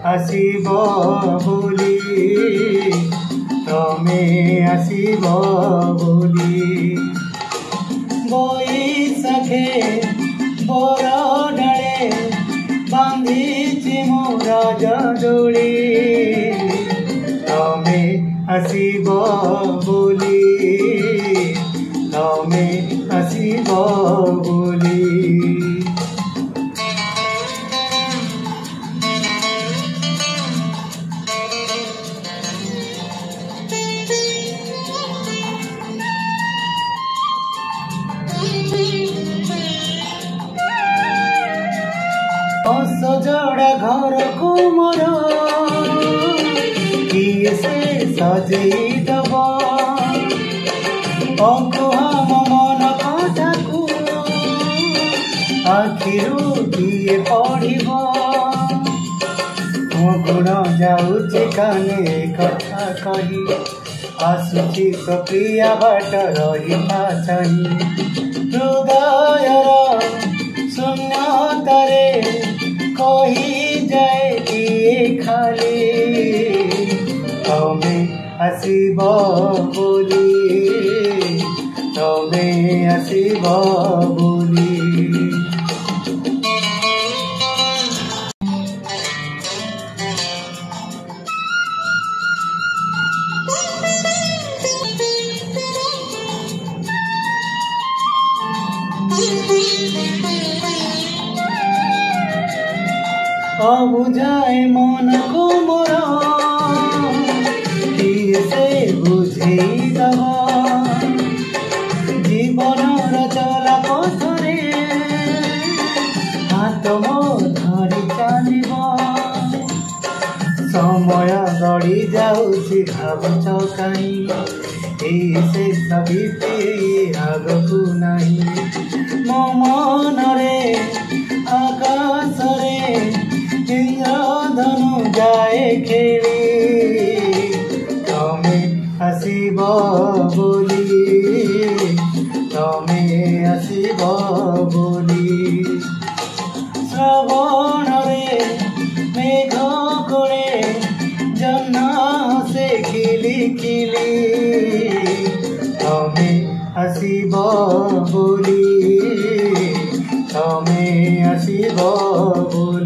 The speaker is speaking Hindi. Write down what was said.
आसीब बोली तमे आसीब बोली बैसाखे बर डाले बांधी मोर जदोली तमे आसीब बोली तमे आसीब बोली सजड़ा घर को मोर किए से सजई दब अकुहा मन कथा को आखिरू किए पढ़ब मो गुण जाऊँच काने कथा कही आसुची तो प्रिया बाट रहा हृदयर शून्यतारे कही जाए किए खाली तमे आसीब बोली तमे आसीब बोली अबुझाए मन को मोर किए से बुझेई दब जीवन चला पथरे हाथ मो धरी चलिब समय गड़ी जाऊँची भावुच कहीं शेष बीती आगकू नहीं मो मनरे आकाशरे इंद्रधनु जाए खेली तमे आसीब बोली तमे आसीब बोली श्रवण रे मेघ कोड़े जन्ना से खिली खिली तमे आसीब बोली तमे आसीब बोली।